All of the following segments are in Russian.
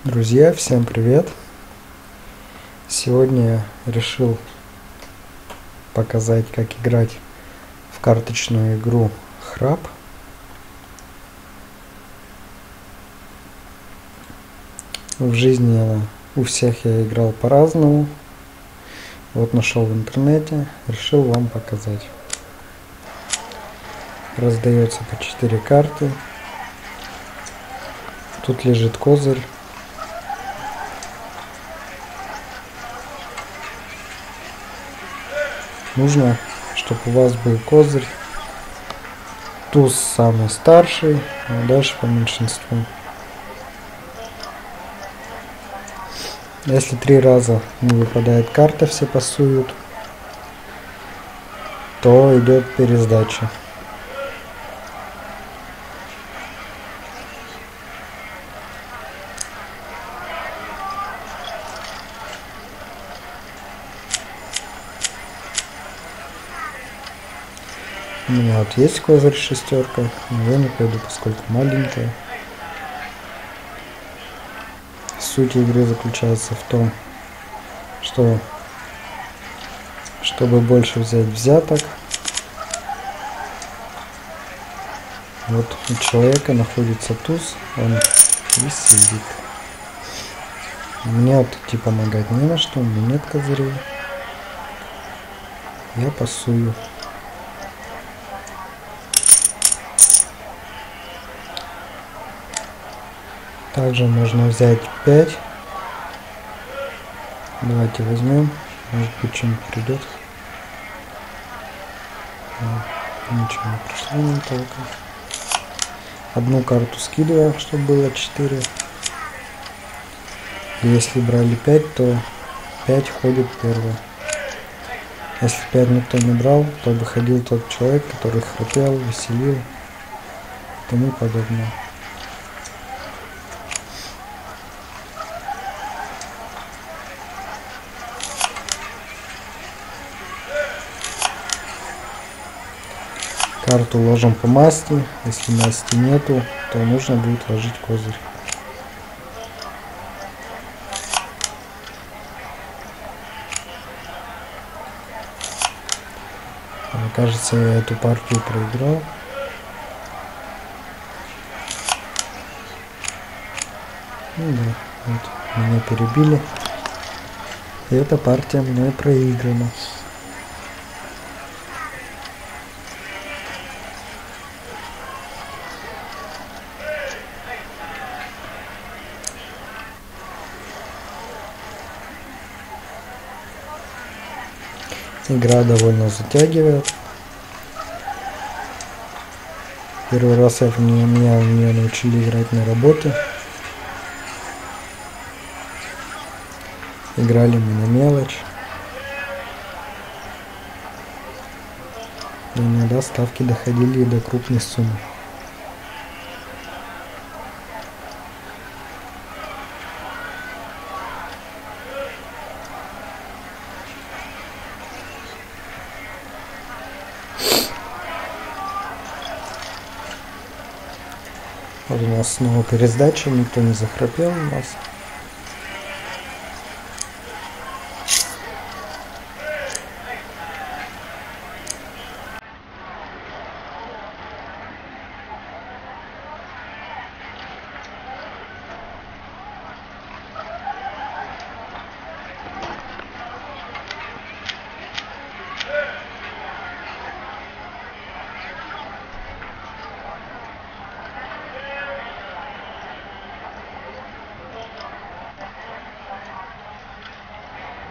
Друзья, всем привет! Сегодня я решил показать, как играть в карточную игру Храб. В жизни у всех я играл по-разному. Вот нашел в интернете, решил вам показать. Раздается по 4 карты. Тут лежит козырь. Нужно, чтобы у вас был козырь. Туз самый старший, а дальше по меньшинству. Если 3 раза не выпадает карта, все пасуют, то идет пересдача. У меня вот есть козырь шестерка, но я не пойду, поскольку маленькая. Суть игры заключается в том, что чтобы больше взять взяток, вот у человека находится туз, он висит. Мне вот идти помогать не на что, у меня нет козырей. Я пасую. Также можно взять 5. Давайте возьмем. Может быть, что-нибудь придет. Ничего не пришло нам толком. Одну карту скидываем, чтобы было 4. И если брали 5, то 5 ходит первый. Если 5 никто не брал, то выходил тот человек, который храпел, веселил и тому подобное. Карту ложим по масти. Если масти нету, то нужно будет ложить козырь. Кажется, я эту партию проиграл. Ну да, вот, меня перебили. И эта партия мной проиграна. Игра довольно затягивает. Первый раз меня в нее научили играть на работе. Играли мы на мелочь. И иногда ставки доходили и до крупной суммы. Вот у нас снова пересдача, никто не захрапел у нас.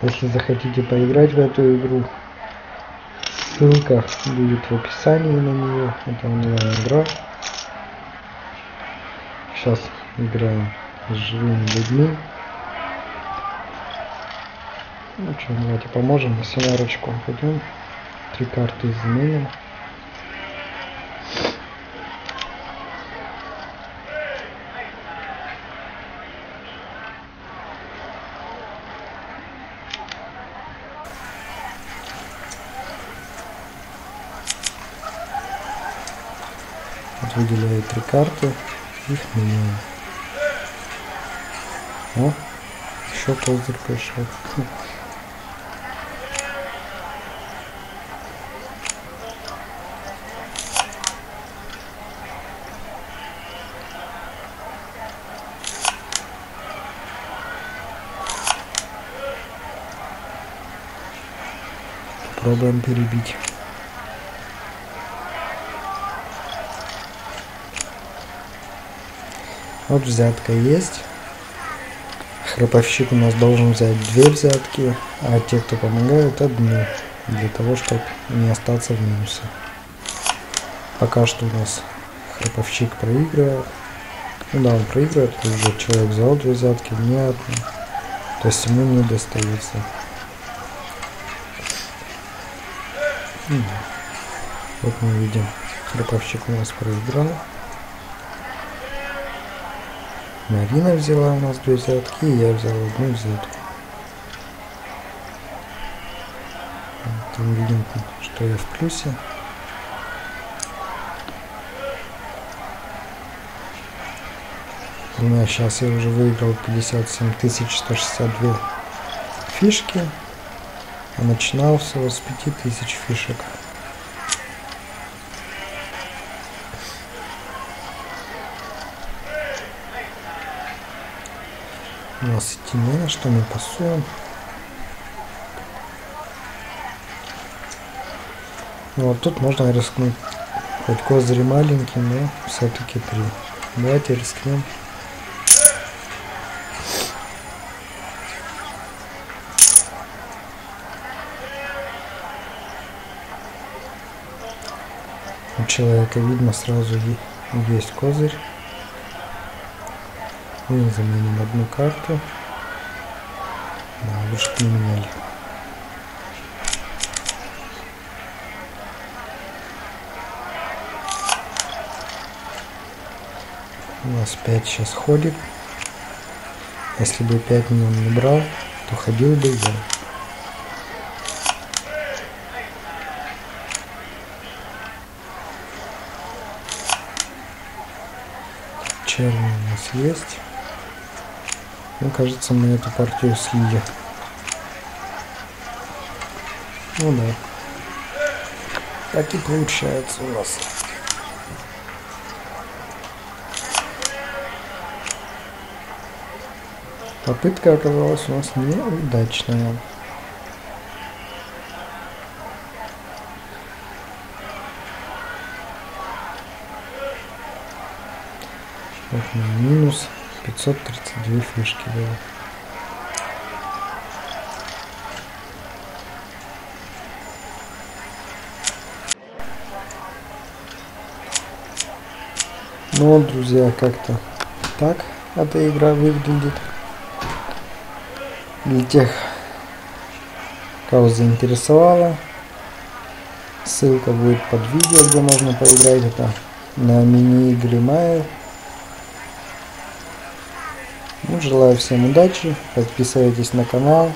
Если захотите поиграть в эту игру, ссылка будет в описании на нее. Это онлайн-игра. Сейчас играем с живыми людьми. Ну что, давайте поможем. На семерочку пойдем. 3 карты изменим. Выделяю 3 карты, их меняю. О, еще козырь пришел. Попробуем перебить. Вот взятка есть. Храповщик у нас должен взять 2 взятки, а те, кто помогают, 1, для того, чтобы не остаться в минусе. Пока что у нас храповщик проигрывает. Ну да, он проигрывает, уже человек взял 2 взятки, не 1. То есть ему не достается. Вот мы видим, храповщик у нас проиграл. Марина взяла у нас 2 взятки, и я взял 1 взятку. Вот мы видим, что я в плюсе. У меня сейчас я уже выиграл 57 162 фишки, а начинал всего с 5000 фишек. У нас идти не на что, мы пасуем. Ну, вот тут можно рискнуть. Хоть козырь маленький, но все-таки 3. Давайте рискнем. У человека видно сразу есть козырь. Мы заменим 1 карту. Да, лучше поменяли. У нас 5 сейчас ходит. Если бы 5 он не брал, то ходил бы я. Черный у нас есть. Мне кажется, мы эту партию слили. Ну да. Так и получается у нас. Попытка оказалась у нас неудачная. Вот минус 532 фишки было. Ну вот, друзья, как-то так эта игра выглядит. Для тех, кого заинтересовало, ссылка будет под видео, где можно поиграть. Это на мини-игры Mile. Ну, желаю всем удачи, подписывайтесь на канал.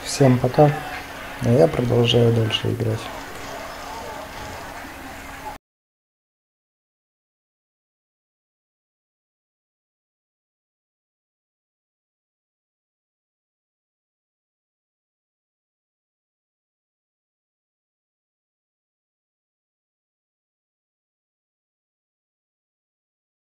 Всем пока, а я продолжаю дальше играть.